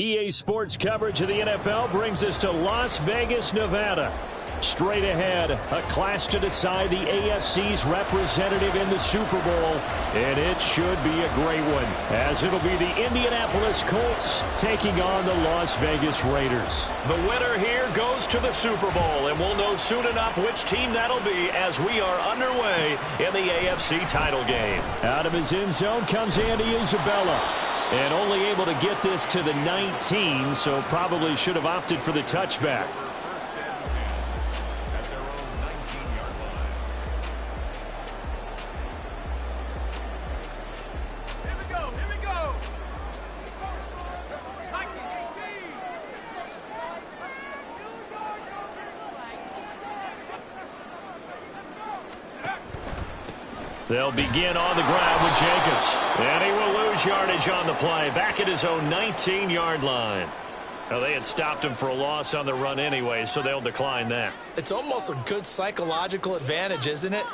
EA Sports coverage of the NFL brings us to Las Vegas, Nevada. Straight ahead, a clash to decide the AFC's representative in the Super Bowl. And it should be a great one, as it'll be the Indianapolis Colts taking on the Las Vegas Raiders. The winner here goes to the Super Bowl, and we'll know soon enough which team that'll be as we are underway in the AFC title game. Out of his end zone comes Andy Isabella. And only able to get this to the 19, so probably should have opted for the touchback. They'll begin on the ground with Jacobs. And he will lose yardage on the play. Back at his own 19-yard line. Now, they had stopped him for a loss on the run anyway, so they'll decline that. It's almost a good psychological advantage, isn't it?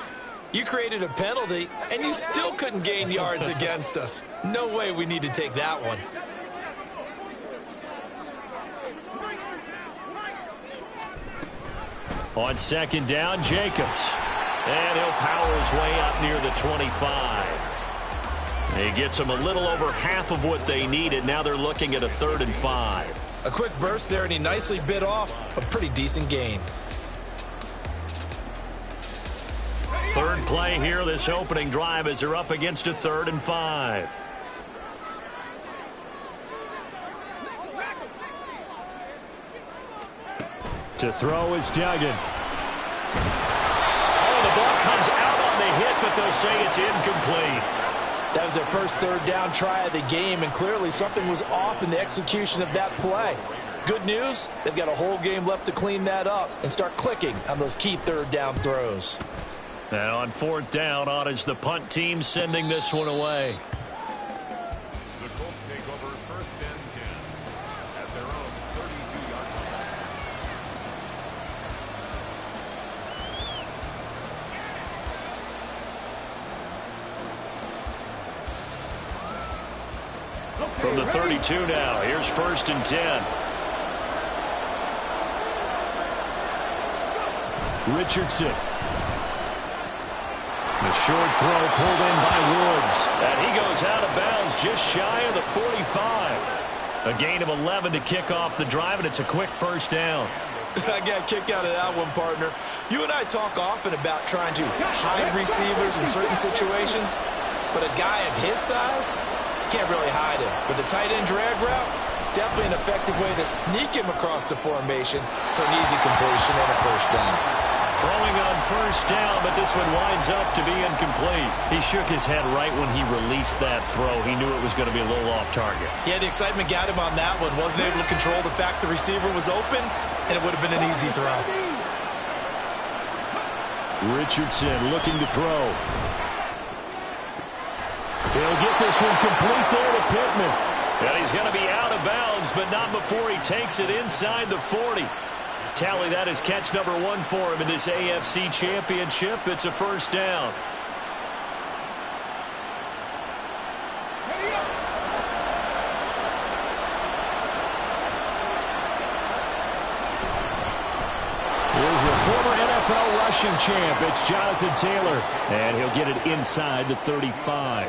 You created a penalty, and you still couldn't gain yards against us. No way we need to take that one. On second down, Jacobs. And he'll power his way up near the 25. He gets them a little over half of what they needed. Now they're looking at a 3rd and 5. A quick burst there, and he nicely bit off a pretty decent gain. Third play here, this opening drive, as they're up against a 3rd and 5. To throw is Duggan. The ball comes out on the hit, but they'll say it's incomplete. That was their first 3rd down try of the game, and clearly something was off in the execution of that play. Good news, they've got a whole game left to clean that up and start clicking on those key 3rd down throws. And on 4th down, on is the punt team sending this one away. The Colts take over 1st and 10 at their own 32-yard line. From the 32 now, here's 1st and 10. Richardson. The short throw pulled in by Woods. And he goes out of bounds just shy of the 45. A gain of 11 to kick off the drive, and it's a quick 1st down. I got a kick out of that one, partner. You and I talk often about trying to hide receivers in certain situations, but a guy of his size can't really hide him. But the tight end drag route, definitely an effective way to sneak him across the formation for an easy completion and a 1st down. Throwing on 1st down, but this one winds up to be incomplete. He shook his head right when he released that throw. He knew it was going to be a little off target. Yeah, the excitement got him on that one. Wasn't able to control the fact the receiver was open, and it would have been an easy throw. Richardson looking to throw. He'll get this one complete there to Pittman. And he's going to be out of bounds, but not before he takes it inside the 40. Tally that is catch number 1 for him in this AFC Championship. It's a 1st down. Here's the former NFL rushing champ. It's Jonathan Taylor. And he'll get it inside the 35.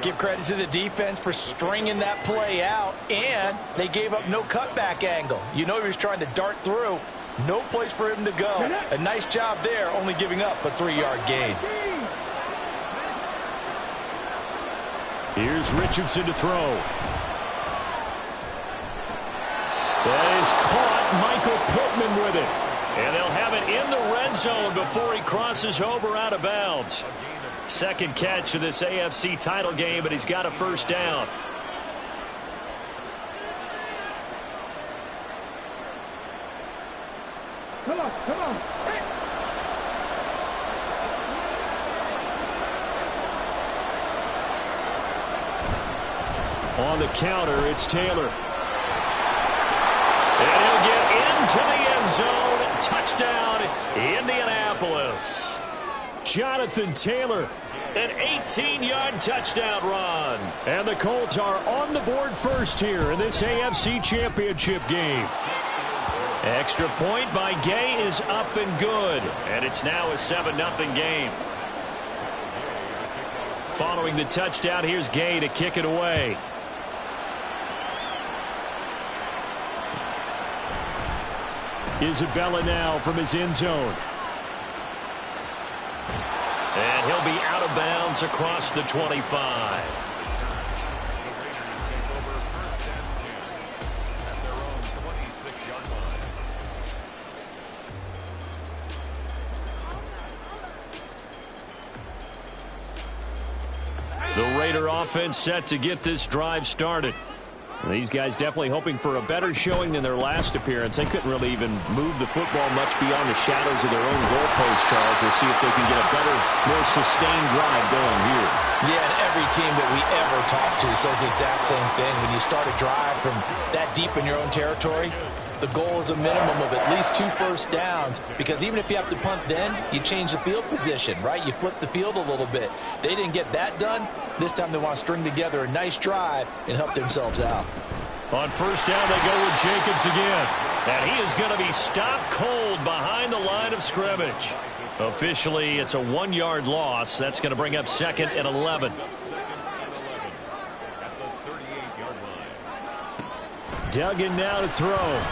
Give credit to the defense for stringing that play out, and they gave up no cutback angle. You know he was trying to dart through. No place for him to go. A nice job there, only giving up a 3-yard gain. Here's Richardson to throw. That is caught. Michael Pittman with it. And they'll have it in the red zone before he crosses over out of bounds. Second catch of this AFC title game, but he's got a 1st down. Come on, come on. Hey. On the counter, it's Taylor. And he'll get into the end zone. Touchdown, Indianapolis. Jonathan Taylor, an 18-yard touchdown run. And the Colts are on the board first here in this AFC Championship game. Extra point by Gay is up and good. And it's now a 7-0 game. Following the touchdown, here's Gay to kick it away. Isabella now from his end zone. And he'll be out of bounds across the 25. The Raider offense set to get this drive started. These guys definitely hoping for a better showing than their last appearance. They couldn't really even move the football much beyond the shadows of their own goalpost, Charles. We'll see if they can get a better, more sustained drive going here. Yeah, and every team that we ever talk to says the exact same thing. When you start a drive from that deep in your own territory, the goal is a minimum of at least 2 first downs, because even if you have to punt then, you change the field position, right? You flip the field a little bit. They didn't get that done. This time they want to string together a nice drive and help themselves out. On first down, they go with Jacobs again. And he is going to be stopped cold behind the line of scrimmage. Officially, it's a 1-yard loss. That's going to bring up 2nd and 11. Duggan now to throw.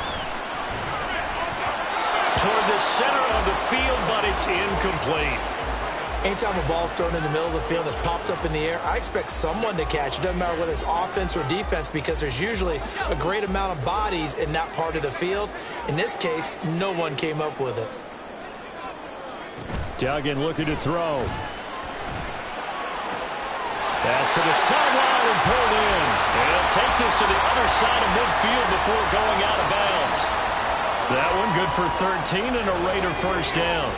Toward the center of the field, but it's incomplete. Anytime a ball's thrown in the middle of the field that's popped up in the air, I expect someone to catch. It doesn't matter whether it's offense or defense, because there's usually a great amount of bodies in that part of the field. In this case, no one came up with it. Duggan looking to throw. Pass to the sideline and pulled in. And he'll take this to the other side of midfield before going out of bounds. That one good for 13 and a Raider first down.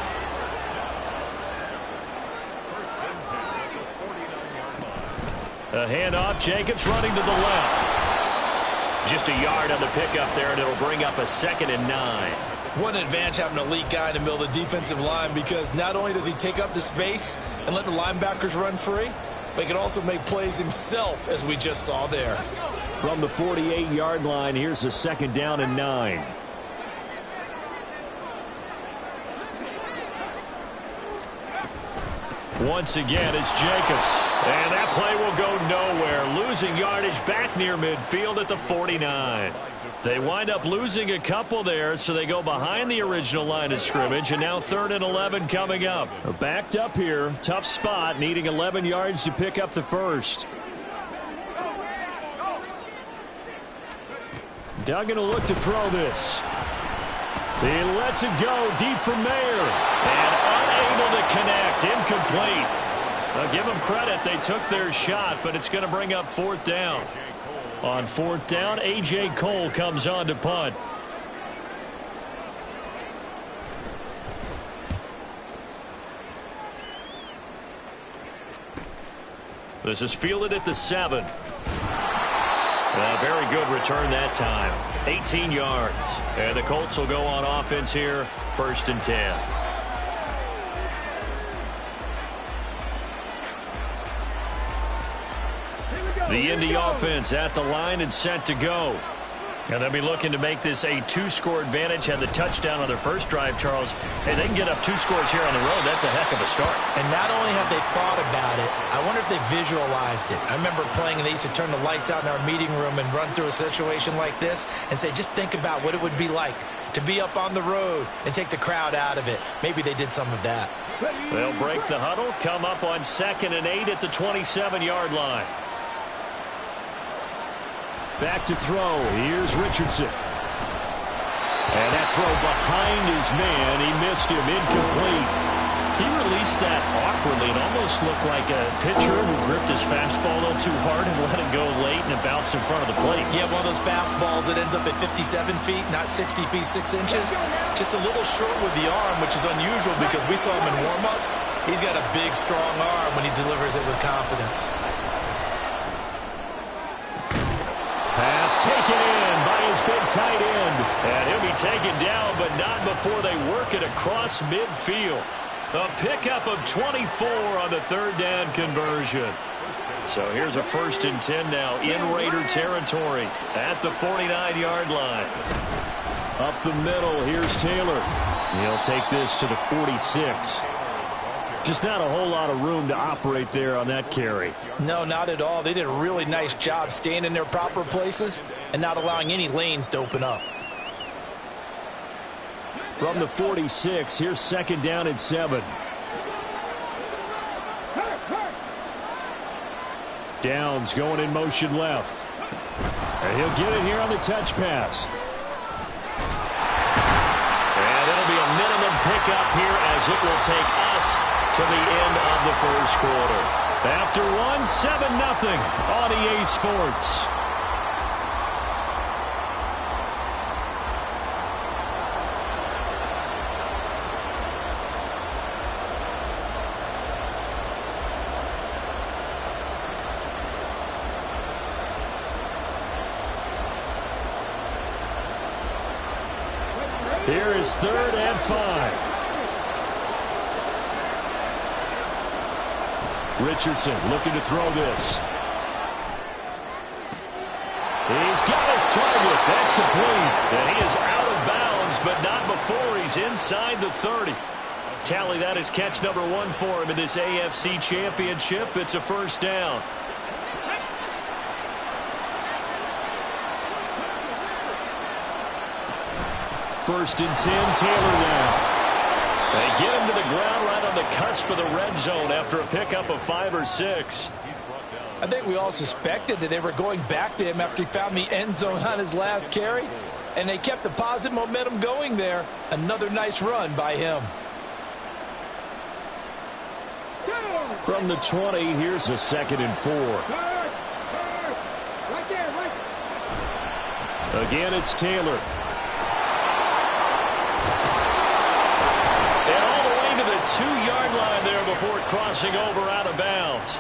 A handoff, Jacobs running to the left. Just a yard on the pickup there, and it'll bring up a 2nd and 9. What an advantage having an elite guy in the middle of the defensive line, because not only does he take up the space and let the linebackers run free, but he can also make plays himself, as we just saw there. From the 48-yard line, here's a 2nd down and 9. Once again, it's Jacobs. And that play will go nowhere. Losing yardage back near midfield at the 49. They wind up losing a couple there, so they go behind the original line of scrimmage, and now 3rd and 11 coming up. Backed up here, tough spot, needing 11 yards to pick up the first. Duggan will look to throw this. He lets it go deep for Mayer. And unable to connect, incomplete. I'll give them credit, they took their shot, but it's going to bring up 4th down. On 4th down, A.J. Cole comes on to punt. This is fielded at the 7. A very good return that time. 18 yards. And the Colts will go on offense here, 1st and 10. The Indy offense at the line and set to go. And they'll be looking to make this a 2-score advantage. Had the touchdown on their first drive, Charles. Hey, they can get up 2 scores here on the road. That's a heck of a start. And not only have they thought about it, I wonder if they visualized it. I remember playing, and they used to turn the lights out in our meeting room and run through a situation like this and say, just think about what it would be like to be up on the road and take the crowd out of it. Maybe they did some of that. They'll break the huddle, come up on 2nd and 8 at the 27-yard line. Back to throw. Here's Richardson. And that throw behind his man. He missed him. Incomplete. He released that awkwardly. It almost looked like a pitcher who gripped his fastball a little too hard and let it go late, and it bounced in front of the plate. Yeah, one of those fastballs that ends up at 57 feet, not 60 feet, 6 inches. Just a little short with the arm, which is unusual because we saw him in warm-ups. He's got a big, strong arm when he delivers it with confidence. Pass taken in by his big tight end. And he'll be taken down, but not before they work it across midfield. A pickup of 24 on the third down conversion. So here's a 1st and 10 now in Raider territory at the 49-yard line. Up the middle, here's Taylor. He'll take this to the 46. Just not a whole lot of room to operate there on that carry. No, not at all. They did a really nice job staying in their proper places and not allowing any lanes to open up. From the 46, here's 2nd down and 7. Downs going in motion left. And he'll get it here on the touch pass. And it'll be a minimum pickup here as it will take us to the end of the first quarter. After 7-0 on EA Sports. Here is 3rd and 5. Richardson looking to throw this. He's got his target. That's complete. And he is out of bounds, but not before he's inside the 30. Tally that is catch number 1 for him in this AFC Championship. It's a 1st down. First and 10, Taylor now. They get him to the ground right on the cusp of the red zone after a pickup of 5 or 6. I think we all suspected that they were going back to him after he found the end zone on his last carry, and they kept the positive momentum going there. Another nice run by him. From the 20, here's a 2nd and 4. Again, it's Taylor. And all the way to the 2-yard line there before crossing over out of bounds.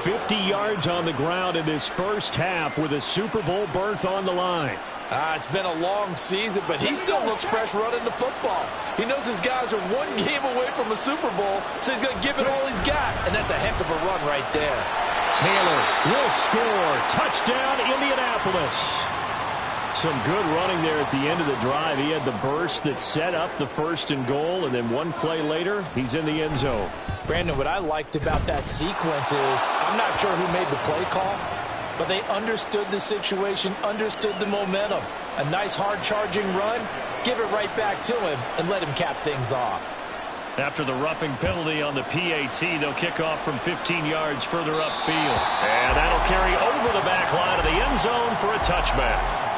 50 yards on the ground in this first half with a Super Bowl berth on the line. It's been a long season, but he still looks fresh running the football. He knows his guys are one game away from a Super Bowl, so he's going to give it all he's got, and that's a heck of a run right there. Taylor will score. Touchdown, Indianapolis. Some good running there at the end of the drive. He had the burst that set up the 1st and goal, and then one play later, he's in the end zone. Brandon, what I liked about that sequence is I'm not sure who made the play call, but they understood the situation, understood the momentum. A nice hard-charging run, give it right back to him, and let him cap things off. After the roughing penalty on the PAT, they'll kick off from 15 yards further upfield. And that'll carry over the back line of the end zone for a touchback.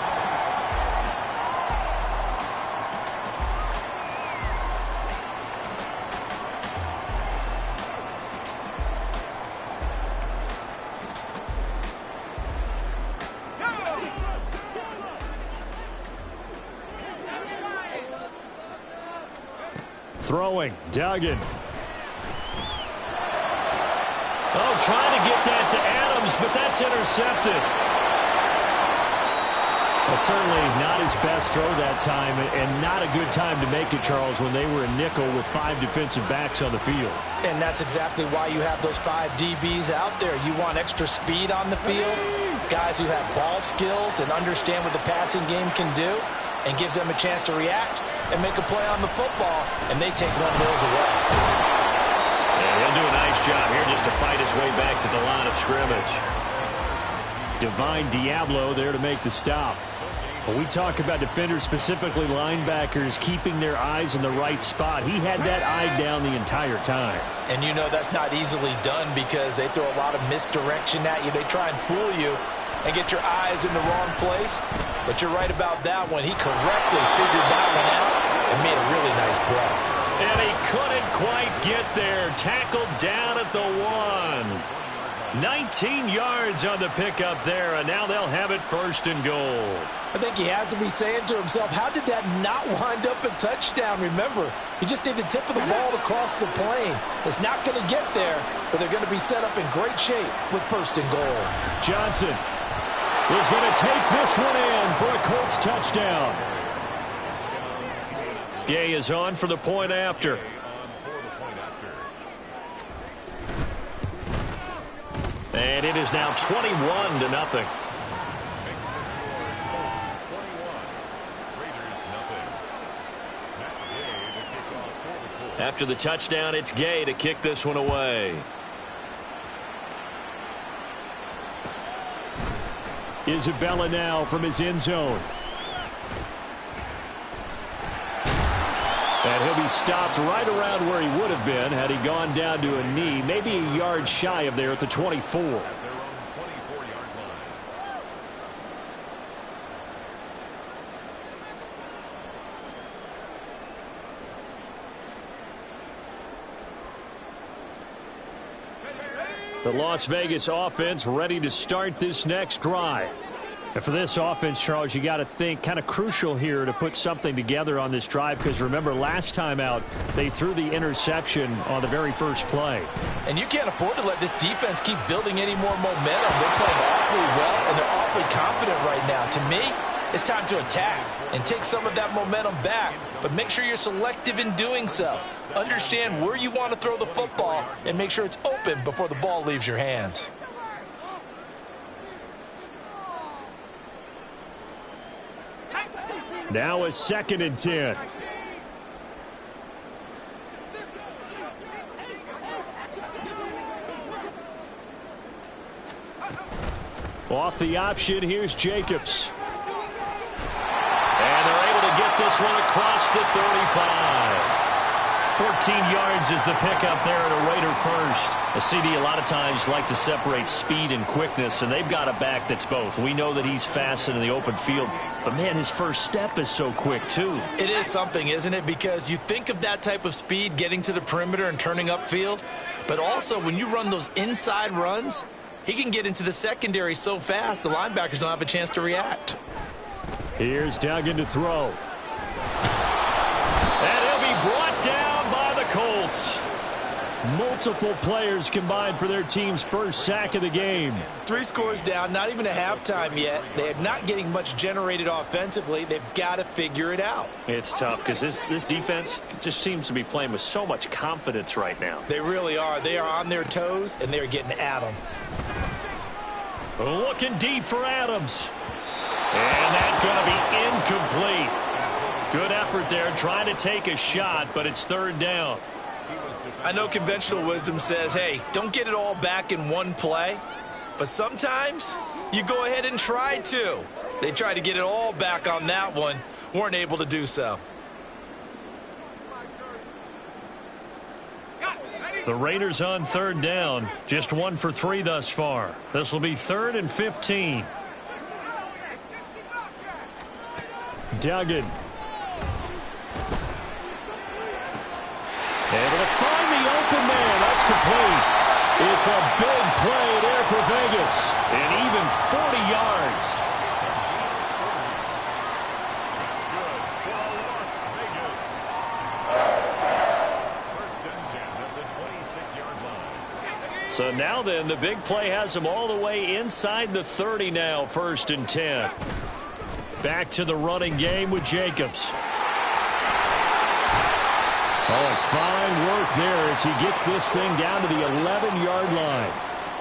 Throwing, Duggan. Oh, trying to get that to Adams, but that's intercepted. Well, certainly not his best throw that time, and not a good time to make it, Charles, when they were in nickel with 5 defensive backs on the field. And that's exactly why you have those 5 DBs out there. You want extra speed on the field, guys who have ball skills and understand what the passing game can do, and gives them a chance to react and make a play on the football, and they take 1 nose away. And he'll do a nice job here just to fight his way back to the line of scrimmage. Divine Diablo there to make the stop. When we talk about defenders, specifically linebackers, keeping their eyes in the right spot, he had that eye down the entire time. And you know that's not easily done because they throw a lot of misdirection at you. They try and fool you and get your eyes in the wrong place. But you're right about that one. He correctly figured that one out and made a really nice play. And he couldn't quite get there. Tackled down at the 1. 19 yards on the pickup there, and now they'll have it 1st and goal. I think he has to be saying to himself, how did that not wind up a touchdown? Remember, he just need the tip of the ball to cross the plane. It's not going to get there, but they're going to be set up in great shape with 1st and goal. Johnson is going to take this one in for a Colts touchdown. Gay is on for the point after. And it is now 21-0. Makes the score Colts 21, Raiders nothing. Matt Gay to kick off for the Colts. After the touchdown, it's Gay to kick this one away. Isabella now from his end zone. And he'll be stopped right around where he would have been had he gone down to a knee, maybe a yard shy of there at the 24. At their own 24-yard line. The Las Vegas offense ready to start this next drive. And for this offense, Charles, you got to think kind of crucial here to put something together on this drive, because remember last time out they threw the interception on the very first play. And you can't afford to let this defense keep building any more momentum. They're playing awfully well, and they're awfully confident right now. To me, it's time to attack and take some of that momentum back, but make sure you're selective in doing so. Understand where you want to throw the football and make sure it's open before the ball leaves your hands. Now a 2nd and 10. Off the option, here's Jacobs. And they're able to get this one across the 35. 14 yards is the pickup there at a Raider first. A CD a lot of times like to separate speed and quickness, and they've got a back that's both. We know that he's fast in the open field, but man, his first step is so quick too. It is something, isn't it? Because you think of that type of speed getting to the perimeter and turning upfield, but also when you run those inside runs, he can get into the secondary so fast the linebackers don't have a chance to react. Here's Duggan to throw. And he'll be brought down by the Colts. Multiple players combined for their team's first sack of the game. 3 scores down, not even a halftime yet. They're not getting much generated offensively. They've got to figure it out. It's tough because this defense just seems to be playing with so much confidence right now. They really are. They are on their toes, and they're getting at them. Looking deep for Adams. And that's going to be incomplete. Good effort there, trying to take a shot, but it's 3rd down. I know conventional wisdom says, hey, don't get it all back in one play. But sometimes you go ahead and try to. They tried to get it all back on that one. Weren't able to do so. The Raiders on 3rd down. Just 1 for 3 thus far. This will be 3rd and 15. Duggan. Able to find the open man. That's complete. It's a big play there for Vegas. And even 40 yards. That's good for Las Vegas. First and 10 at the 26-yard line. So now then, the big play has them all the way inside the 30 now, 1st and 10. Back to the running game with Jacobs. Oh, fine work there as he gets this thing down to the 11-yard line.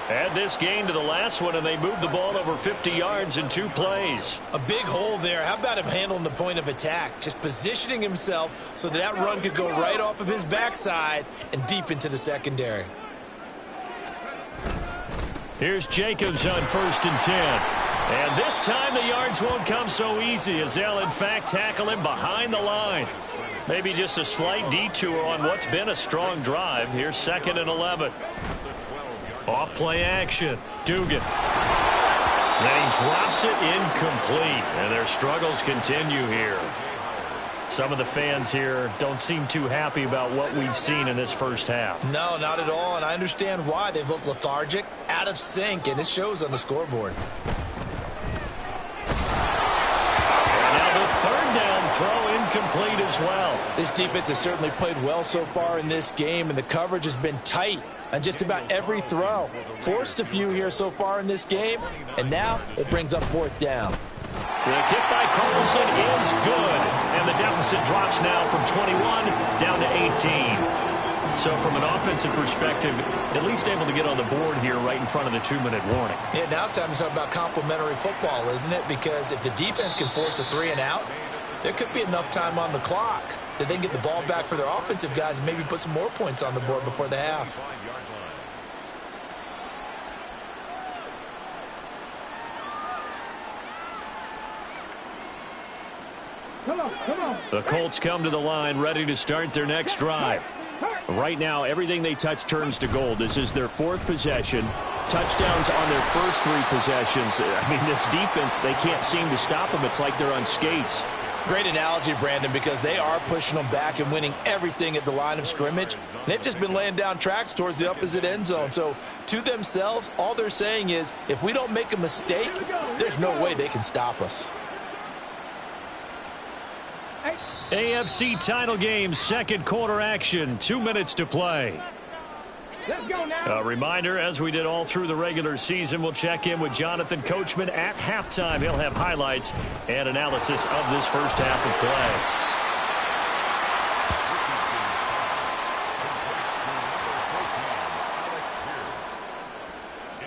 Add this gain to the last one, and they move the ball over 50 yards in 2 plays. A big hole there. How about him handling the point of attack? Just positioning himself so that run could go right off of his backside and deep into the secondary. Here's Jacobs on 1st and 10. And this time the yards won't come so easy as they'll, in fact, tackle him behind the line. Maybe just a slight detour on what's been a strong drive. Here's 2nd and 11. Off play action. Dugan. Then he drops it incomplete. And their struggles continue here. Some of the fans here don't seem too happy about what we've seen in this first half. No, not at all. And I understand why. They've looked lethargic, out of sync, and it shows on the scoreboard. Throw incomplete as well. This defense has certainly played well so far in this game, and the coverage has been tight on just about every throw. Forced a few here so far in this game, and now it brings up 4th down. The kick by Carlson is good, and the deficit drops now from 21 down to 18. So from an offensive perspective, at least able to get on the board here right in front of the 2-minute warning. Yeah, now it's time to talk about complementary football, isn't it? Because if the defense can force a 3 and out, there could be enough time on the clock that they can get the ball back for their offensive guys and maybe put some more points on the board before the half. Come on. The Colts come to the line ready to start their next drive. Right now, everything they touch turns to gold. This is their 4th possession. Touchdowns on their first 3 possessions. I mean, this defense, they can't seem to stop them. It's like they're on skates. Great analogy, Brandon, because they are pushing them back and winning everything at the line of scrimmage. They've just been laying down tracks towards the opposite end zone. So to themselves, all they're saying is, if we don't make a mistake, there's no way they can stop us. AFC title game, 2nd quarter action, 2 minutes to play. Let's go now. A reminder, as we did all through the regular season, we'll check in with Jonathan Coachman at halftime. He'll have highlights and analysis of this first half of play.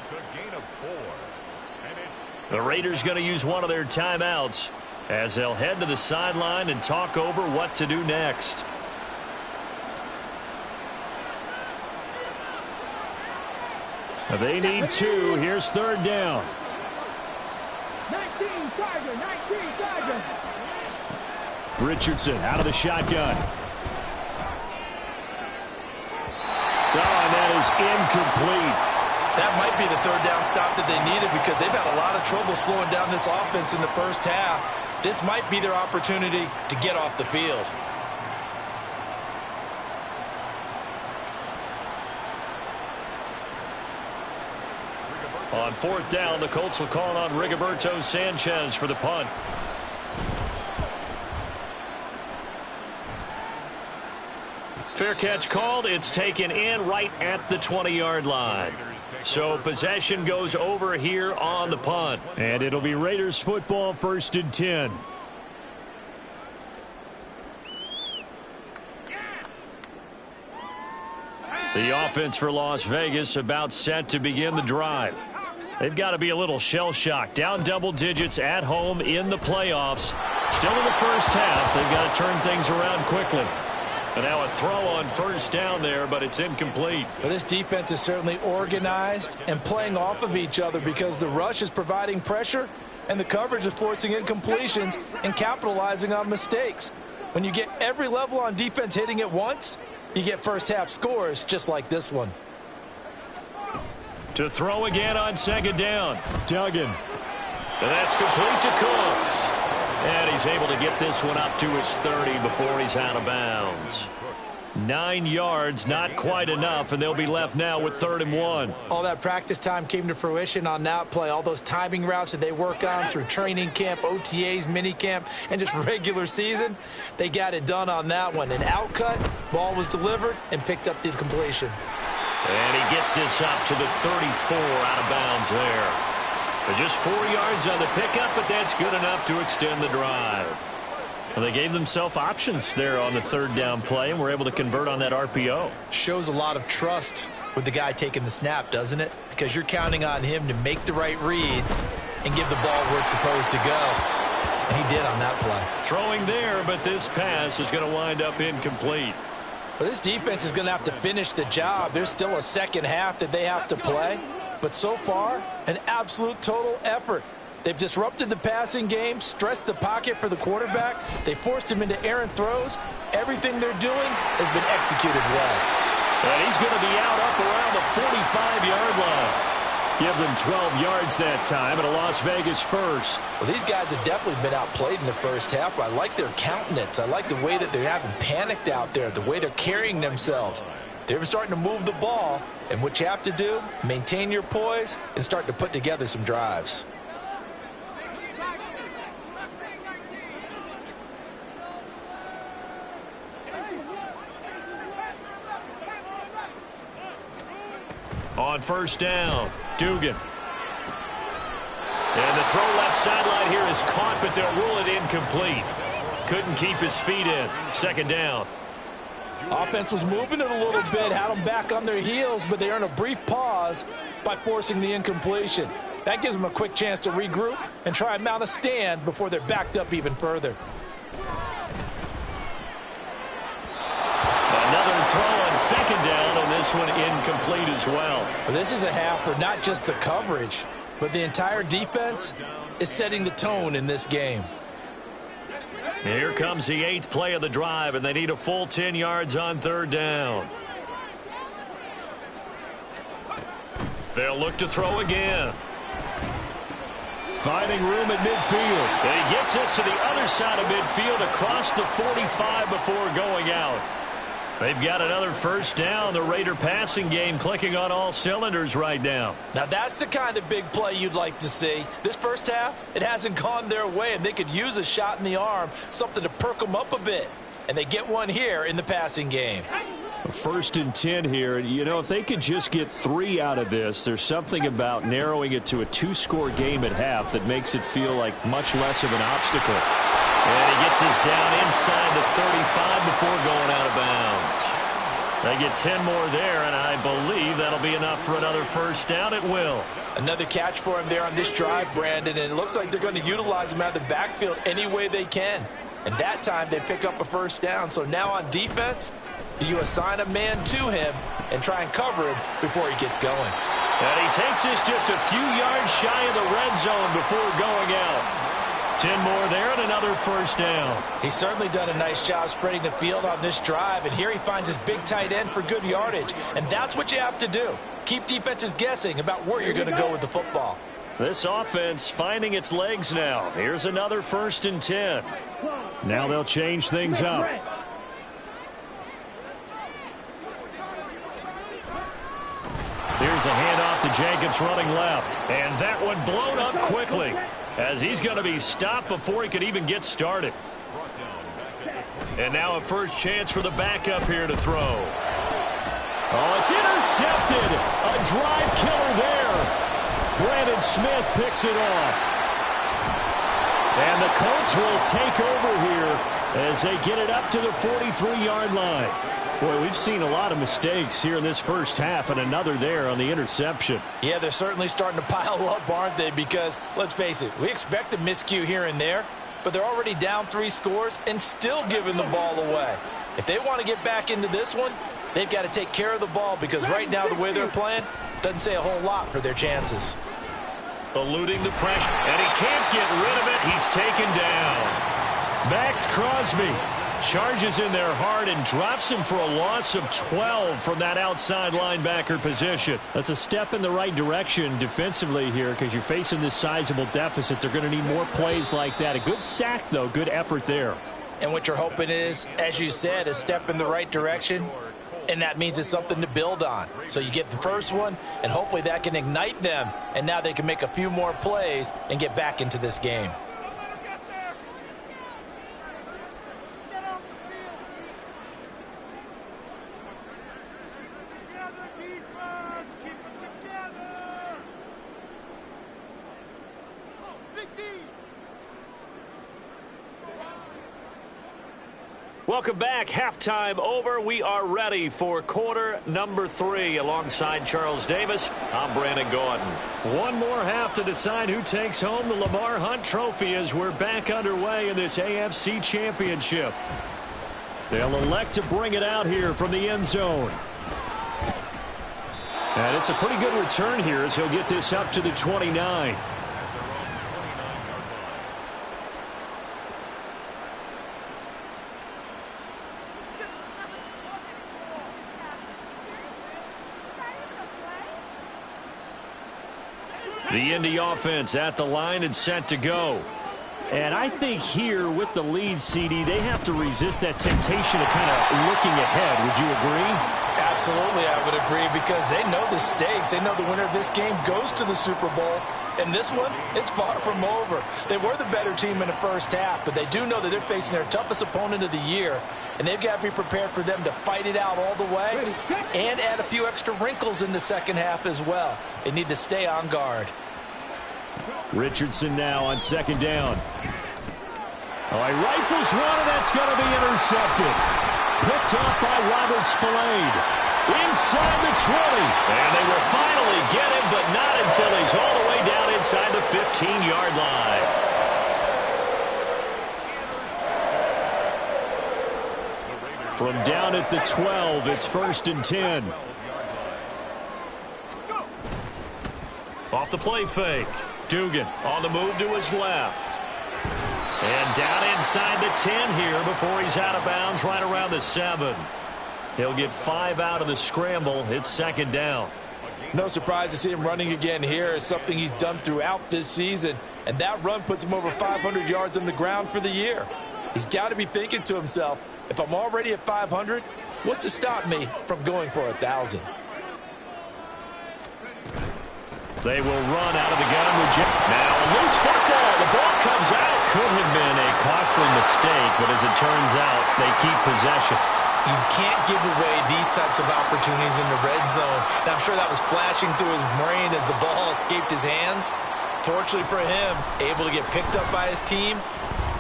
It's a gain of 4. And it's The Raiders going to use one of their timeouts as they'll head to the sideline and talk over what to do next. They need 2. Here's 3rd down. 19 Tiger. Richardson out of the shotgun. Oh, and that is incomplete. That might be the 3rd down stop that they needed because they've had a lot of trouble slowing down this offense in the first half. This might be their opportunity to get off the field. On 4th down, the Colts will call on Rigoberto Sanchez for the punt. Fair catch called. It's taken in right at the 20-yard line. So possession goes over here on the punt. And it'll be Raiders football, 1st and 10. The offense for Las Vegas about set to begin the drive. They've got to be a little shell-shocked. Down double digits at home in the playoffs. Still in the first half. They've got to turn things around quickly. And now a throw on 1st down there, but it's incomplete. Well, this defense is certainly organized and playing off of each other because the rush is providing pressure and the coverage is forcing incompletions and capitalizing on mistakes. When you get every level on defense hitting at once, you get first half scores just like this one. To throw again on 2nd down. Duggan. And that's complete to Cooks. And he's able to get this one up to his 30 before he's out of bounds. 9 yards, not quite enough, and they'll be left now with 3rd and 1. All that practice time came to fruition on that play. All those timing routes that they work on through training camp, OTAs, mini camp, and just regular season, they got it done on that one. An outcut, ball was delivered, and picked up the completion. And he gets this up to the 34 out of bounds there. Just 4 yards on the pickup, but that's good enough to extend the drive. Well, they gave themselves options there on the 3rd down play and were able to convert on that RPO. Shows a lot of trust with the guy taking the snap, doesn't it? Because you're counting on him to make the right reads and give the ball where it's supposed to go. And he did on that play. Throwing there, but this pass is going to wind up incomplete. Well, this defense is going to have to finish the job. There's still a second half that they have to play. But so far, an absolute total effort. They've disrupted the passing game, stressed the pocket for the quarterback. They forced him into errant throws. Everything they're doing has been executed well. And he's going to be out up around the 45-yard line. Give them 12 yards that time, and a Las Vegas first. Well, these guys have definitely been outplayed in the first half, but I like their countenance. I like the way that they haven't panicked out there, the way they're carrying themselves. They're starting to move the ball, and what you have to do, maintain your poise and start to put together some drives. On 1st down, Dugan. And the throw left sideline here is caught, but they'll rule it incomplete. Couldn't keep his feet in. 2nd down. Offense was moving it a little bit, had them back on their heels, but they earned a brief pause by forcing the incompletion. That gives them a quick chance to regroup and try and mount a stand before they're backed up even further. Another throw on second down, and this one incomplete as well. This is a half where not just the coverage, but the entire defense is setting the tone in this game. Here comes the 8th play of the drive, and they need a full 10 yards on third down. They'll look to throw again. Finding room at midfield. And he gets us to the other side of midfield across the 45 before going out. They've got another first down. The Raider passing game clicking on all cylinders right now. Now that's the kind of big play you'd like to see. This first half, it hasn't gone their way, and they could use a shot in the arm, something to perk them up a bit. And they get one here in the passing game. First and 10 here. You know, if they could just get 3 out of this, there's something about narrowing it to a 2-score game at half that makes it feel like much less of an obstacle. And he gets us down inside the 35 before going out of bounds. They get 10 more there, and I believe that'll be enough for another first down. It will. Another catch for him there on this drive, Brandon, and it looks like they're going to utilize him out of the backfield any way they can. And that time they pick up a first down. So now on defense, do you assign a man to him and try and cover him before he gets going? And he takes us just a few yards shy of the red zone before going out. 10 more there and another first down. He's certainly done a nice job spreading the field on this drive, and here he finds his big tight end for good yardage. And that's what you have to do. Keep defenses guessing about where you're going to go with the football. This offense finding its legs now. Here's another first and 10. Now they'll change things up. Here's a handoff to Jacobs running left. And that one blown up quickly, as he's going to be stopped before he could even get started. And now a first chance for the backup here to throw. Oh, it's intercepted. A drive killer there. Brandon Smith picks it off. And the Colts will take over here as they get it up to the 43-yard line. Boy, we've seen a lot of mistakes here in this first half, and another there on the interception. Yeah, they're certainly starting to pile up, aren't they? Because, let's face it, we expect a miscue here and there, but they're already down 3 scores and still giving the ball away. If they want to get back into this one, they've got to take care of the ball, because right now the way they're playing doesn't say a whole lot for their chances. Eluding the pressure, and he can't get rid of it. He's taken down. Max Crosby charges in there hard and drops him for a loss of 12 from that outside linebacker position. That's a step in the right direction defensively here, because you're facing this sizable deficit. They're going to need more plays like that. A good sack, though. Good effort there. And what you're hoping is, as you said, a step in the right direction, and that means it's something to build on. So you get the first one, and hopefully that can ignite them, and now they can make a few more plays and get back into this game. Welcome back. Halftime over. We are ready for quarter number 3. Alongside Charles Davis, I'm Brandon Gordon. One more half to decide who takes home the Lamar Hunt Trophy as we're back underway in this AFC Championship. They'll elect to bring it out here from the end zone. And it's a pretty good return here as he'll get this up to the 29. The Indy offense at the line and set to go. And I think here with the lead, CD, they have to resist that temptation of kind of looking ahead. Would you agree? Absolutely, I would agree, because they know the stakes. They know the winner of this game goes to the Super Bowl. And this one, it's far from over. They were the better team in the first half, but they do know that they're facing their toughest opponent of the year, and they've got to be prepared for them to fight it out all the way and add a few extra wrinkles in the second half as well. They need to stay on guard. Richardson now on second down. Oh, he rifles one, and that's going to be intercepted. Picked off by Robert Spillane. Inside the 20. And they will finally get him, but not until he's all the way down inside the 15-yard line. From down at the 12, it's 1st and 10. Off the play fake. Dugan on the move to his left. And down inside the 10 here before he's out of bounds right around the 7. He'll get 5 out of the scramble. It's 2nd down. No surprise to see him running again here. It's something he's done throughout this season. And that run puts him over 500 yards on the ground for the year. He's got to be thinking to himself, if I'm already at 500, what's to stop me from going for 1,000? They will run out of the gun with Jim. Now a loose football. The ball comes out. Could have been a costly mistake, but as it turns out, they keep possession. You can't give away these types of opportunities in the red zone. Now, I'm sure that was flashing through his brain as the ball escaped his hands. Fortunately for him, able to get picked up by his team,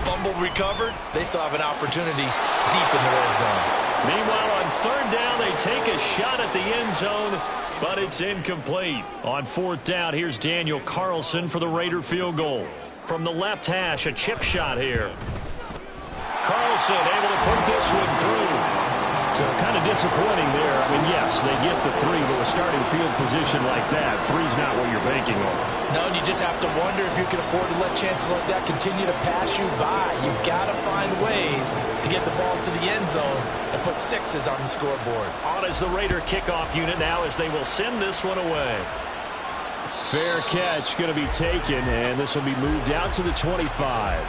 fumble recovered. They still have an opportunity deep in the red zone. Meanwhile, on 3rd down, they take a shot at the end zone, but it's incomplete. On 4th down, here's Daniel Carlson for the Raider field goal. From the left hash, a chip shot here. Carlson able to put this one through. So kind of disappointing there. I mean, yes, they get the 3, but with starting field position like that, 3's not what you're banking on. No, and you just have to wonder if you can afford to let chances like that continue to pass you by. You've got to find ways to get the ball to the end zone and put 6s on the scoreboard. On is the Raider kickoff unit now as they will send this one away. Fair catch going to be taken, and this will be moved out to the 25.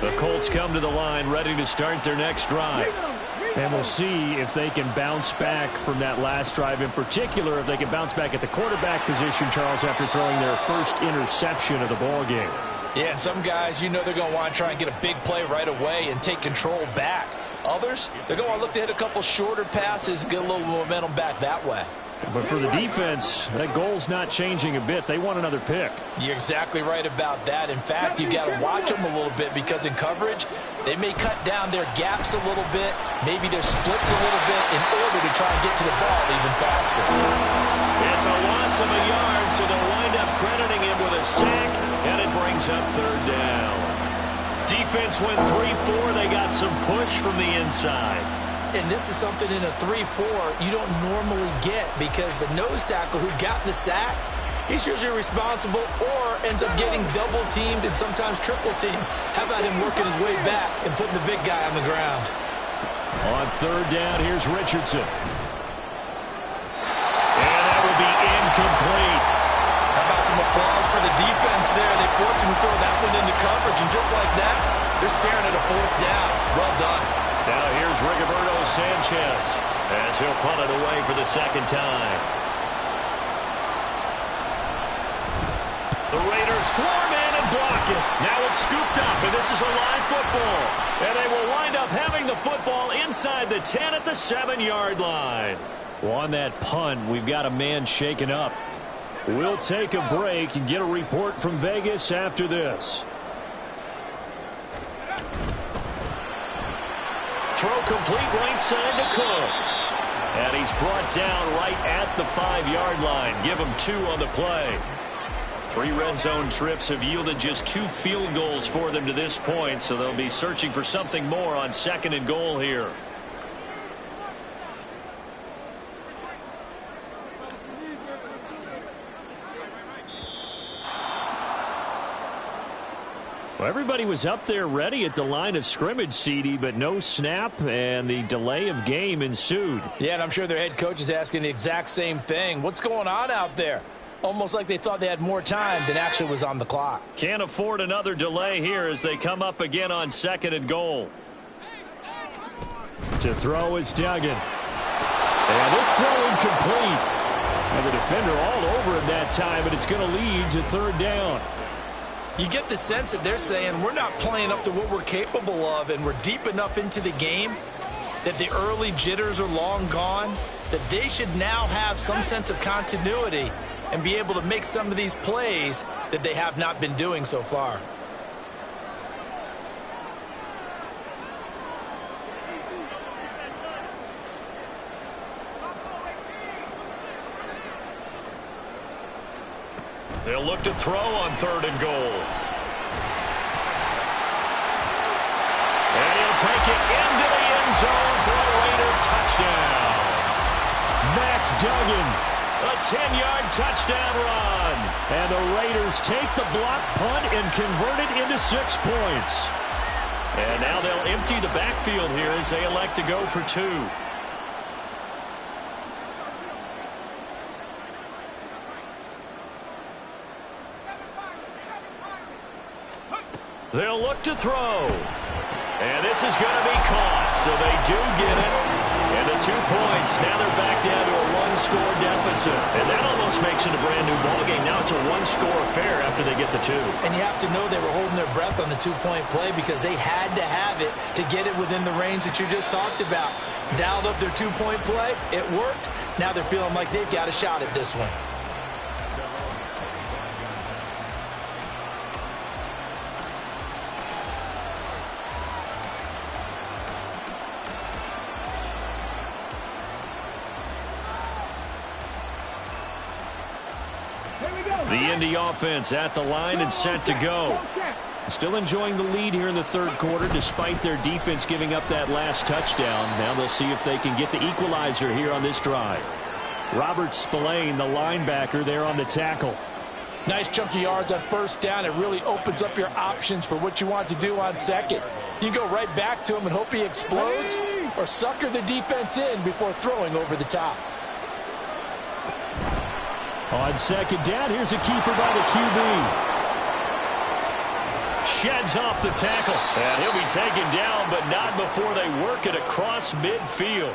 The Colts come to the line ready to start their next drive. And we'll see if they can bounce back from that last drive, in particular if they can bounce back at the quarterback position, Charles, after throwing their first interception of the ball game. Yeah, and some guys, you know they're going to want to try and get a big play right away and take control back. Others, they're going to look to hit a couple shorter passes, get a little momentum back that way. But for the defense, that goal's not changing a bit. They want another pick. You're exactly right about that. In fact, you got to watch them a little bit because in coverage, they may cut down their gaps a little bit, maybe their splits a little bit in order to try and get to the ball even faster. It's a loss of a yard, so they'll wind up crediting him with a sack, and it brings up 3rd down. Defense went 3-4. They got some push from the inside. And this is something in a 3-4 you don't normally get because the nose tackle who got the sack, he's usually responsible or ends up getting double-teamed and sometimes triple-teamed. How about him working his way back and putting the big guy on the ground? On 3rd down, here's Richardson. And that will be incomplete. How about some applause for the defense there? They forced him to throw that one into coverage, and just like that, they're staring at a 4th down. Well done. Now here's Rigoberto Sanchez as he'll punt it away for the 2nd time. The Raiders swarm in and block it. Now it's scooped up, and this is a live football. And they will wind up having the football inside the 10 at the 7-yard line. Well, on that punt, we've got a man shaken up. We'll take a break and get a report from Vegas after this. Throw complete right side to Cooks. And he's brought down right at the 5-yard line. Give him 2 on the play. 3 red zone trips have yielded just 2 field goals for them to this point, so they'll be searching for something more on 2nd and goal here. Well, everybody was up there ready at the line of scrimmage, CD, but no snap, and the delay of game ensued. Yeah, and I'm sure their head coach is asking the exact same thing. What's going on out there? Almost like they thought they had more time than actually was on the clock. Can't afford another delay here as they come up again on 2nd and goal. To throw is Duggan. And this throw incomplete. And the defender all over him that time, but it's going to lead to 3rd down. You get the sense that they're saying we're not playing up to what we're capable of, and we're deep enough into the game that the early jitters are long gone, that they should now have some sense of continuity and be able to make some of these plays that they have not been doing so far. They'll look to throw on 3rd and goal. And he'll take it into the end zone for a Raider touchdown. Max Duggan, a 10-yard touchdown run. And the Raiders take the block punt and convert it into 6 points. And now they'll empty the backfield here as they elect to go for 2. They'll look to throw. And this is going to be caught, so they do get it. And the 2 points, now they're back down to a 1-score deficit. And that almost makes it a brand-new ballgame. Now it's a 1-score affair after they get the 2. And you have to know they were holding their breath on the 2-point play because they had to have it to get it within the range that you just talked about. Dialed up their 2-point play. It worked. Now they're feeling like they've got a shot at this one. The Indy offense at the line and set to go. Still enjoying the lead here in the 3rd quarter despite their defense giving up that last touchdown. Now they'll see if they can get the equalizer here on this drive. Robert Spillane, the linebacker, there on the tackle. Nice chunky yards on 1st down. It really opens up your options for what you want to do on 2nd. You go right back to him and hope he explodes or sucker the defense in before throwing over the top. On 2nd down, here's a keeper by the QB. Sheds off the tackle. And he'll be taken down, but not before they work it across midfield.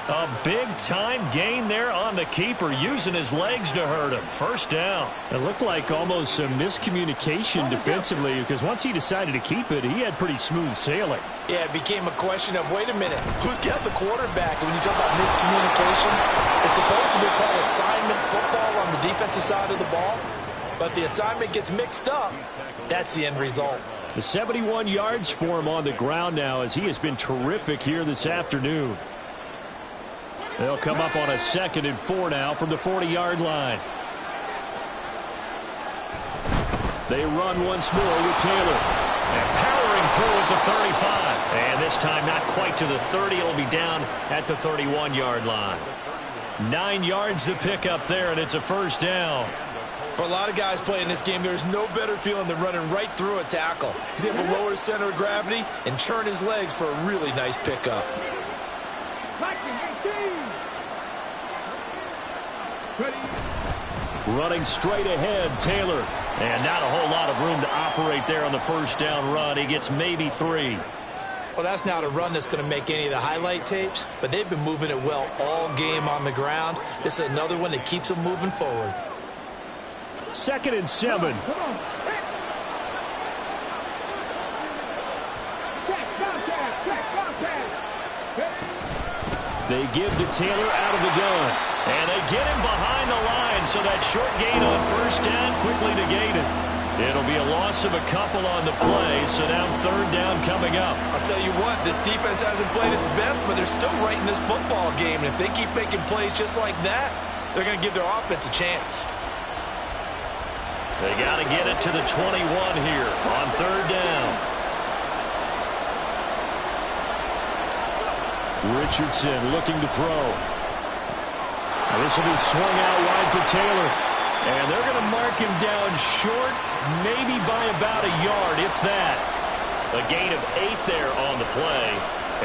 A big-time gain there on the keeper, using his legs to hurt him. 1st down. It looked like almost some miscommunication defensively because once he decided to keep it, he had pretty smooth sailing. Yeah, it became a question of, wait a minute, who's got the quarterback? And when you talk about miscommunication, it's supposed to be called assignment football on the defensive side of the ball. But the assignment gets mixed up. That's the end result. The 71 yards for him on the ground now as he has been terrific here this afternoon. They'll come up on a 2nd and 4 now from the 40-yard line. They run once more with Taylor. And powering through at the 35. And this time not quite to the 30. It'll be down at the 31-yard line. 9 yards to pick up there, and it's a 1st down. For a lot of guys playing this game, there's no better feeling than running right through a tackle. He's able to lower his center of gravity and churn his legs for a really nice pickup. Running straight ahead, Taylor. And not a whole lot of room to operate there on the 1st down run. He gets maybe 3. Well, that's not a run that's going to make any of the highlight tapes, but they've been moving it well all game on the ground. This is another one that keeps them moving forward. 2nd and 7. They give to Taylor out of the gun. And they get him behind the line, so that short gain on 1st down quickly negated. It'll be a loss of a couple on the play, so now 3rd down coming up. I'll tell you what, this defense hasn't played its best, but they're still right in this football game. And if they keep making plays just like that, they're going to give their offense a chance. They got to get it to the 21 here on 3rd down. Richardson looking to throw. This will be swung out wide for Taylor. And they're going to mark him down short, maybe by about a yard, if that. A gain of 8 there on the play.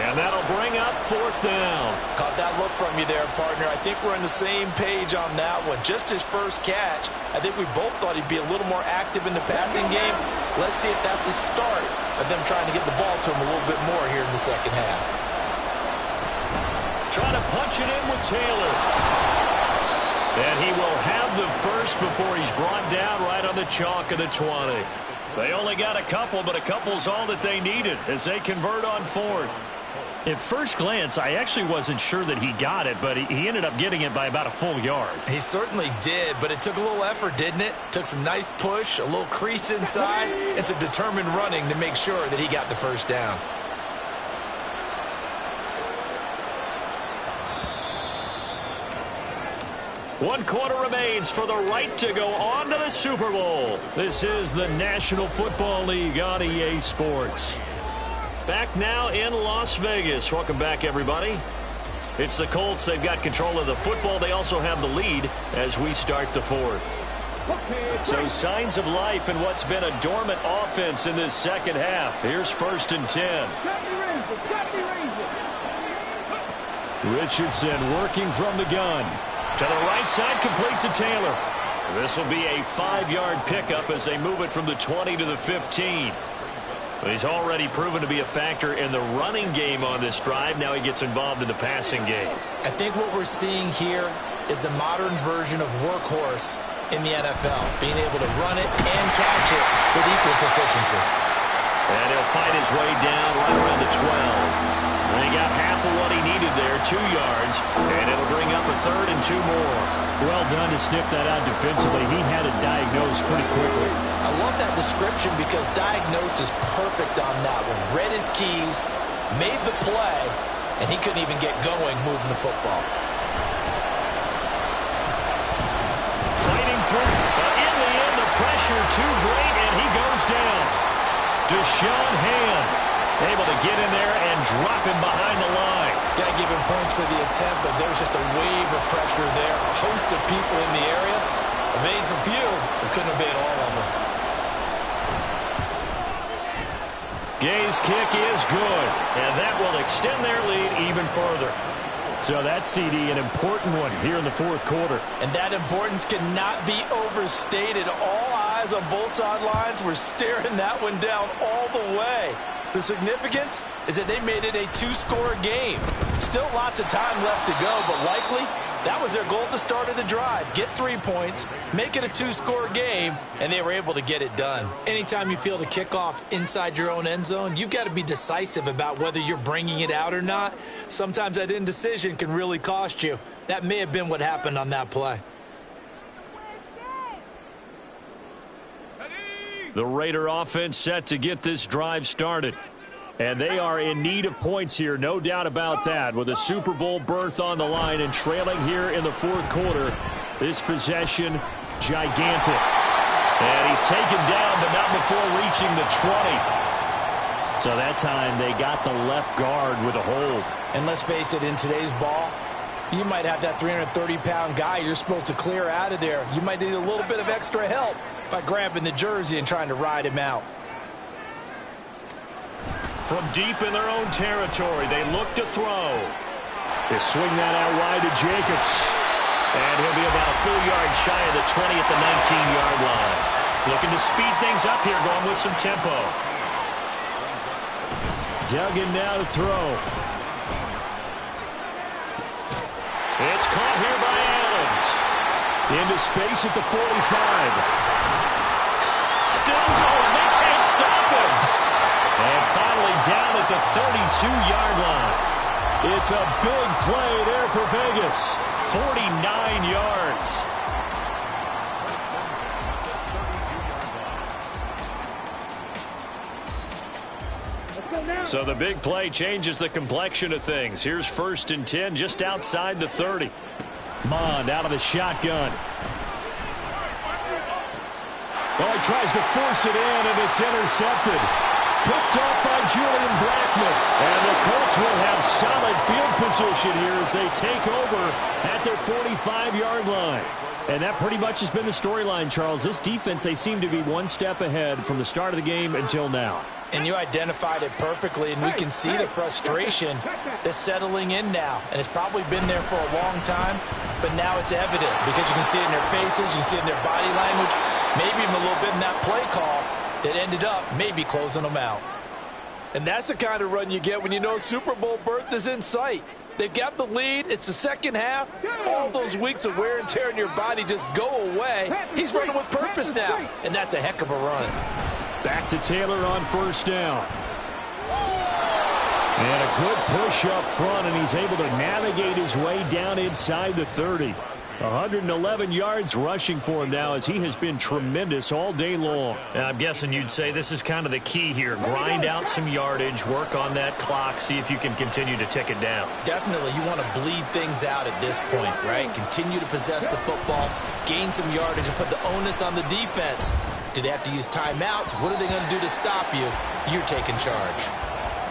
And that'll bring up 4th down. Caught that look from you there, partner. I think we're on the same page on that one. Just his first catch. I think we both thought he'd be a little more active in the passing game. Let's see if that's the start of them trying to get the ball to him a little bit more here in the 2nd half. Trying to punch it in with Taylor. And he will have the first before he's brought down right on the chalk of the 20. They only got a couple, but a couple's all that they needed as they convert on 4th. At first glance, I actually wasn't sure that he got it, but he ended up getting it by about a full yard. He certainly did, but it took a little effort, didn't it? Took some nice push, a little crease inside, and some determined running to make sure that he got the 1st down. 1 quarter remains for the right to go on to the Super Bowl. This is the National Football League on EA Sports. Back now in Las Vegas. Welcome back, everybody. It's the Colts. They've got control of the football. They also have the lead as we start the fourth. So signs of life in what's been a dormant offense in this second half. Here's 1st and 10. Richardson working from the gun. To the right side, complete to Taylor. This will be a 5-yard pickup as they move it from the 20 to the 15. He's already proven to be a factor in the running game on this drive. Now he gets involved in the passing game. I think what we're seeing here is the modern version of workhorse in the NFL, being able to run it and catch it with equal proficiency. And he'll fight his way down right around the 12. And he got half of what he needed there, 2 yards, and it'll bring up a 3rd and 2 more. Well done to sniff that out defensively. He had it diagnosed pretty quickly. I love that description because diagnosed is perfect on that one. Read his keys, made the play, and he couldn't even get going moving the football. Fighting through, but in the end, the pressure too great, and he goes down. Deshaun Hand able to get in there and drop him behind the line. Got to give him points for the attempt, but there's just a wave of pressure there. A host of people in the area. Evades a few, but couldn't evade all of them. Gay's kick is good, and that will extend their lead even further. So that CD, an important one here in the 4th quarter. And that importance cannot be overstated. All eyes on both sidelines were staring that one down all the way. The significance is that they made it a 2-score game. Still lots of time left to go, but likely that was their goal at the start of the drive. Get 3 points, make it a 2-score game, and they were able to get it done. Anytime you feel the kickoff inside your own end zone, you've got to be decisive about whether you're bringing it out or not. Sometimes that indecision can really cost you. That may have been what happened on that play. The Raider offense set to get this drive started. And they are in need of points here, no doubt about that, with a Super Bowl berth on the line and trailing here in the 4th quarter. This possession, gigantic. And he's taken down, but not before reaching the 20. So that time they got the left guard with a hold. And let's face it, in today's ball, you might have that 330-pound guy you're supposed to clear out of there. You might need a little bit of extra help by grabbing the jersey and trying to ride him out. From deep in their own territory, they look to throw. They swing that out wide to Jacobs. And he'll be about a full yard shy of the 20 at the 19-yard line. Looking to speed things up here, going with some tempo. Duggan now to throw. It's caught here by Adams. Into space at the 45. Still going. They can't stop him. And finally down at the 32-yard line. It's a big play there for Vegas. 49 yards. So the big play changes the complexion of things. Here's 1st and 10 just outside the 30. Mond out of the shotgun. Well, he tries to force it in, and it's intercepted. Picked off by Julian Blackman. And the Colts will have solid field position here as they take over at their 45-yard line. And that pretty much has been the storyline, Charles. This defense, they seem to be one step ahead from the start of the game until now. And you identified it perfectly, and we can see the frustration that's settling in now. And it's probably been there for a long time, but now it's evident because you can see it in their faces, you can see it in their body language, maybe even a little bit in that play call that ended up maybe closing them out. And that's the kind of run you get when you know Super Bowl berth is in sight. They've got the lead. It's the second half. All those weeks of wear and tear in your body just go away. He's running with purpose now, and that's a heck of a run. Back to Taylor on 1st down. And a good push up front, and he's able to navigate his way down inside the 30. 111 yards rushing for him now, as he has been tremendous all day long. And I'm guessing you'd say this is kind of the key here. Grind out some yardage, work on that clock, see if you can continue to tick it down. Definitely, you want to bleed things out at this point, right? Continue to possess the football, gain some yardage, and put the onus on the defense. Do they have to use timeouts? What are they going to do to stop you? You're taking charge.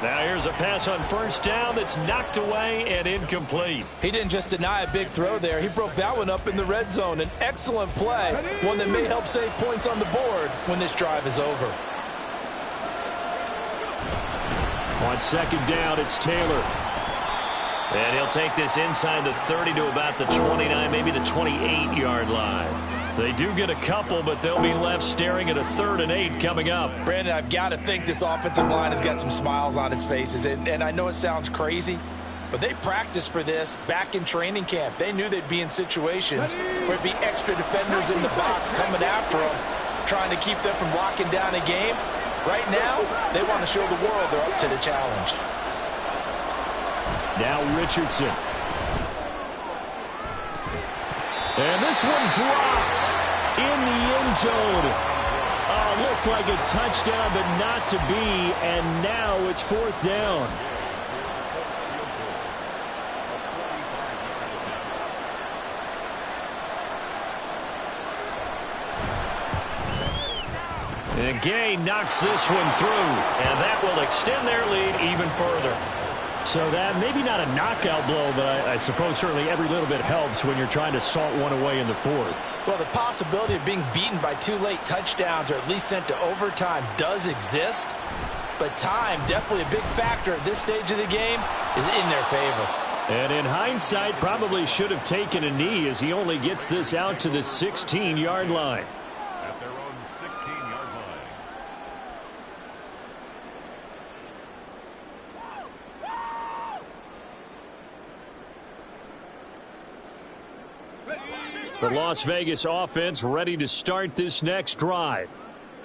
Now here's a pass on first down that's knocked away and incomplete. He didn't just deny a big throw there. He broke that one up in the red zone. An excellent play, one that may help save points on the board when this drive is over. On second down, it's Taylor. And he'll take this inside the 30 to about the 29, maybe the 28-yard line. They do get a couple, but they'll be left staring at a 3rd and 8 coming up. Brandon, I've got to think this offensive line has got some smiles on its faces. And I know it sounds crazy, but they practiced for this back in training camp. They knew they'd be in situations where it'd be extra defenders in the box coming after them, trying to keep them from locking down a game. Right now, they want to show the world they're up to the challenge. Now Richardson. And this one dropped in the end zone. Looked like a touchdown, but not to be. And now it's 4th down. And Gay knocks this one through. And that will extend their lead even further. So that maybe not a knockout blow, but I suppose certainly every little bit helps when you're trying to salt one away in the 4th. Well, the possibility of being beaten by 2 late touchdowns or at least sent to overtime does exist. But time, definitely a big factor at this stage of the game, is in their favor. And in hindsight, probably should have taken a knee as he only gets this out to the 16-yard line. At their own 16-yard line. The Las Vegas offense ready to start this next drive.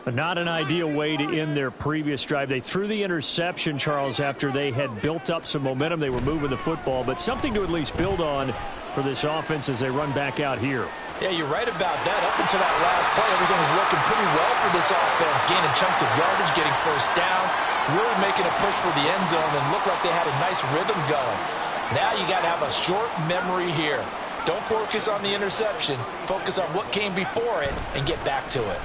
Not an ideal way to end their previous drive. They threw the interception, Charles, after they had built up some momentum. They were moving the football, but something to at least build on for this offense as they run back out here. Yeah, you're right about that. Up until that last play, everything was working pretty well for this offense, gaining chunks of yardage, getting first downs, really making a push for the end zone, and looked like they had a nice rhythm going. Now you got to have a short memory here. Don't focus on the interception. Focus on what came before it and get back to it.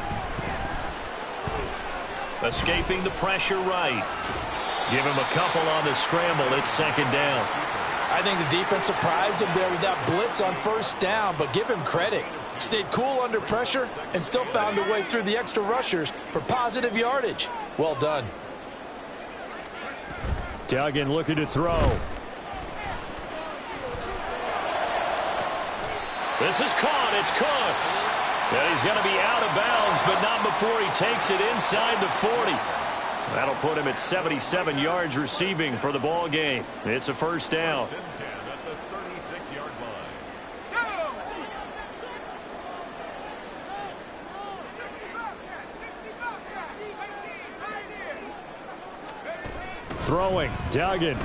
Escaping the pressure right. Give him a couple on the scramble. It's 2nd down. I think the defense surprised him there with that blitz on first down, but give him credit. Stayed cool under pressure and still found a way through the extra rushers for positive yardage. Well done. Duggan looking to throw. This is caught. It's Cooks. And he's going to be out of bounds, but not before he takes it inside the 40. That'll put him at 77 yards receiving for the ball game. It's a 1st down. At the 36-yard line. Throwing. Duggan.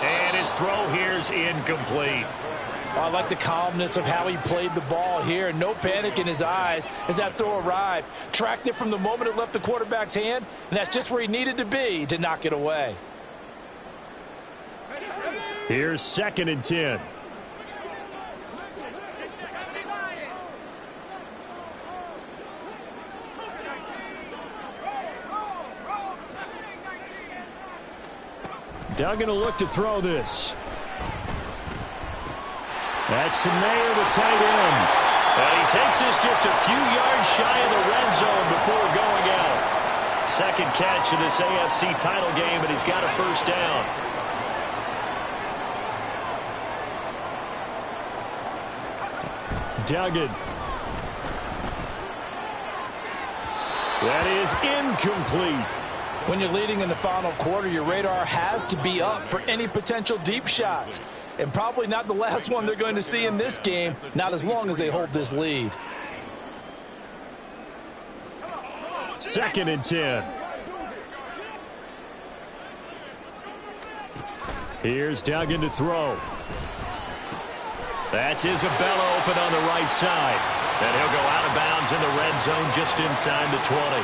And his throw here's incomplete. I like the calmness of how he played the ball here. No panic in his eyes as that throw arrived. Tracked it from the moment it left the quarterback's hand, and that's just where he needed to be to knock it away. Here's 2nd and 10. Duggan will look to throw this. That's to Mayer, the tight end. And he takes this just a few yards shy of the red zone before going out. 2nd catch of this AFC title game, and he's got a 1st down. Duggan. That is incomplete. When you're leading in the final quarter, your radar has to be up for any potential deep shots. And probably not the last one they're going to see in this game, not as long as they hold this lead. 2nd and 10. Here's Duggan to throw. That's Isabella open on the right side. And he'll go out of bounds in the red zone just inside the 20.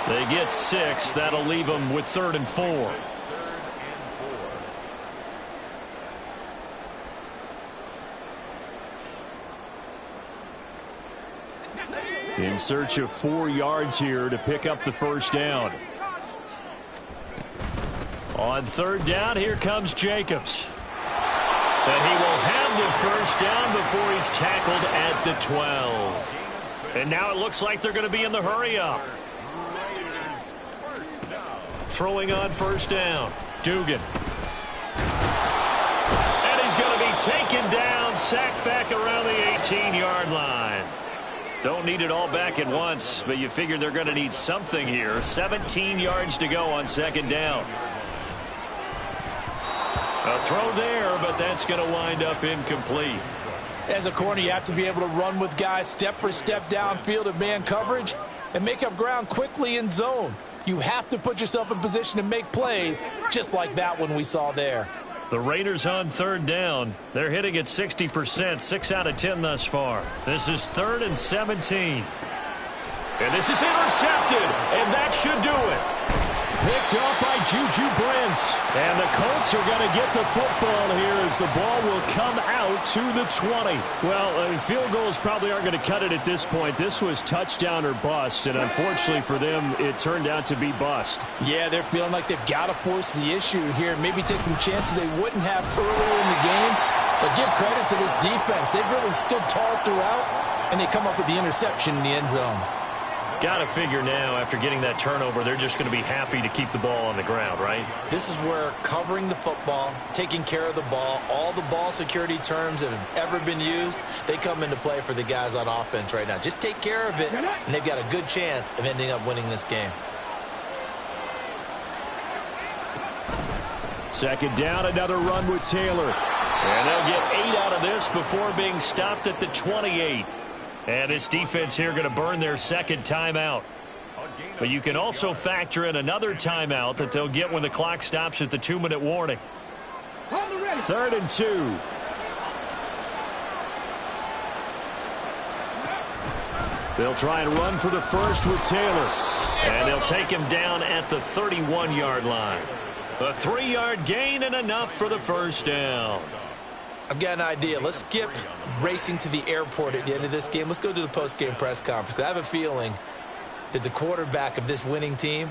They get 6. That'll leave them with 3rd and 4. In search of 4 yards here to pick up the first down. On 3rd down, here comes Jacobs. And he will have the first down before he's tackled at the 12. And now it looks like they're going to be in the hurry up. Throwing on first down. Dugan. And he's going to be taken down, sacked back around the 18-yard line. Don't need it all back at once, but you figure they're going to need something here. 17 yards to go on 2nd down. A throw there, but that's going to wind up incomplete. As a corner, you have to be able to run with guys step for step downfield of man coverage and make up ground quickly in zone. You have to put yourself in position to make plays, just like that one we saw there. The Raiders on 3rd down. They're hitting at 60%, 6 out of 10 thus far. This is 3rd and 17. And this is intercepted, and that should do it. Picked up by Juju Brents. And the Colts are going to get the football here as the ball will come out to the 20. Well, field goals probably aren't going to cut it at this point. This was touchdown or bust, and unfortunately for them, it turned out to be bust. Yeah, they're feeling like they've got to force the issue here. Maybe take some chances they wouldn't have earlier in the game. But give credit to this defense. They've really stood tall throughout, and they come up with the interception in the end zone. Got to figure now, after getting that turnover, they're just going to be happy to keep the ball on the ground, right? This is where covering the football, taking care of the ball, all the ball security terms that have ever been used, they come into play for the guys on offense right now. Just take care of it, and they've got a good chance of ending up winning this game. 2nd down, another run with Taylor. And they'll get 8 out of this before being stopped at the 28. And this defense here going to burn their 2nd timeout. But you can also factor in another timeout that they'll get when the clock stops at the 2-minute warning. 3rd and 2. They'll try and run for the first with Taylor. And they'll take him down at the 31-yard line. A 3-yard gain and enough for the first down. I've got an idea. Let's skip racing to the airport at the end of this game. Let's go to the post-game press conference. I have a feeling that the quarterback of this winning team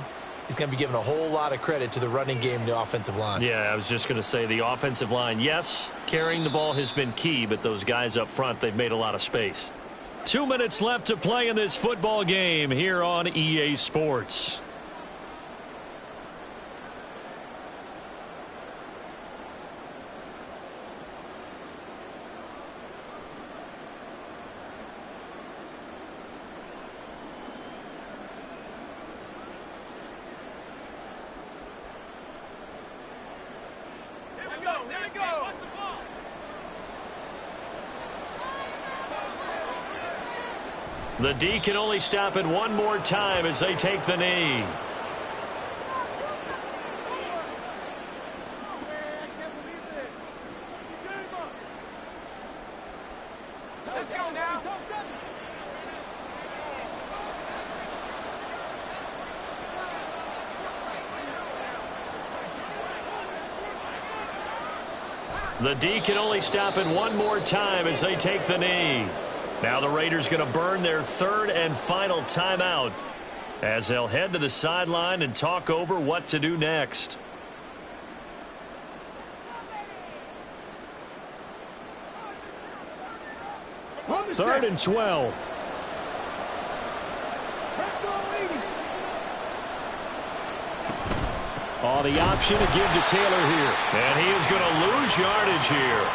is going to be given a whole lot of credit to the running game and the offensive line. Yeah, I was just going to say the offensive line, yes, carrying the ball has been key, but those guys up front, they've made a lot of space. 2 minutes left to play in this football game here on EA Sports. The D can only stop it one more time as they take the knee. The D can only stop it one more time as they take the knee. Now the Raiders going to burn their 3rd and final timeout as they'll head to the sideline and talk over what to do next. 3rd and 12. Oh, the option to give to Taylor here. And he is going to lose yardage here.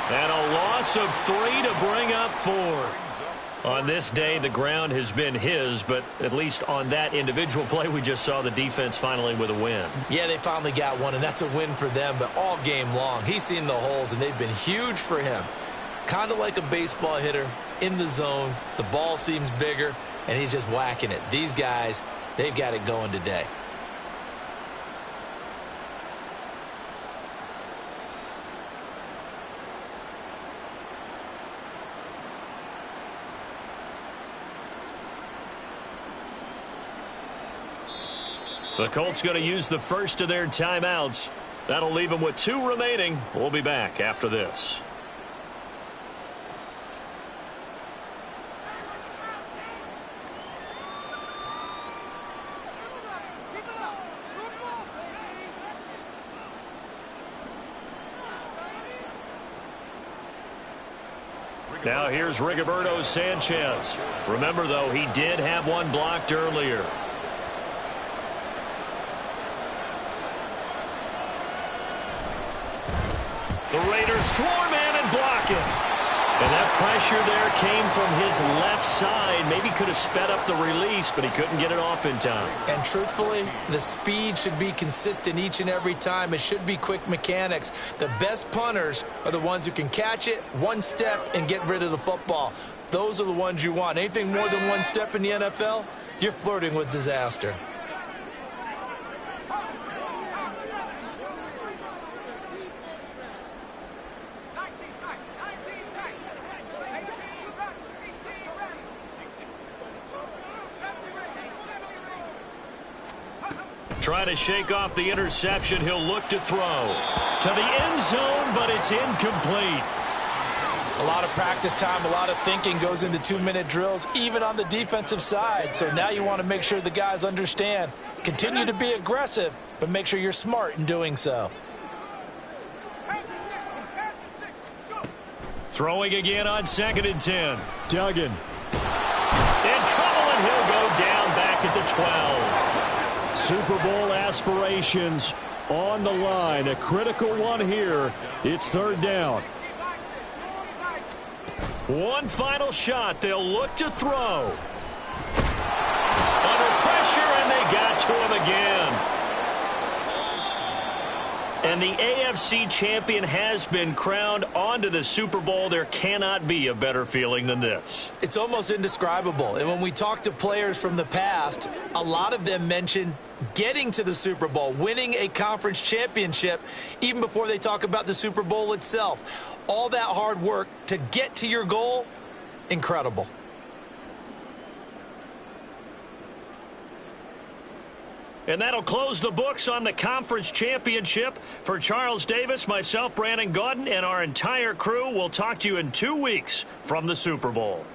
And a loss of 3 to bring up 4. On this day, the ground has been his, but at least on that individual play, we just saw the defense finally with a win. Yeah, they finally got one, and that's a win for them, but all game long, he's seen the holes, and they've been huge for him. Kind of like a baseball hitter in the zone. The ball seems bigger, and he's just whacking it. These guys, they've got it going today. The Colts going to use the first of their timeouts. That'll leave them with 2 remaining. We'll be back after this. Now here's Rigoberto Sanchez. Remember, though, he did have one blocked earlier. The Raiders swarm in and block it. And that pressure there came from his left side. Maybe could have sped up the release, but he couldn't get it off in time. And truthfully, the speed should be consistent each and every time. It should be quick mechanics. The best punters are the ones who can catch it, one step, and get rid of the football. Those are the ones you want. Anything more than one step in the NFL, you're flirting with disaster. Trying to shake off the interception. He'll look to throw to the end zone, but it's incomplete. A lot of practice time, a lot of thinking goes into 2-minute drills, even on the defensive side. So now you want to make sure the guys understand. Continue to be aggressive, but make sure you're smart in doing so. Throwing again on 2nd and 10. Duggan. In trouble, and he'll go down back at the 12. Super Bowl aspirations on the line. A critical one here. It's 3rd down. One final shot. They'll look to throw. Under pressure, and they got to him again. And the AFC champion has been crowned onto the Super Bowl. There cannot be a better feeling than this. It's almost indescribable. And when we talk to players from the past, a lot of them mention getting to the Super Bowl, winning a conference championship, even before they talk about the Super Bowl itself. All that hard work to get to your goal, incredible. And that'll close the books on the conference championship. For Charles Davis, myself, Brandon Gaudin, and our entire crew, we'll talk to you in 2 weeks from the Super Bowl.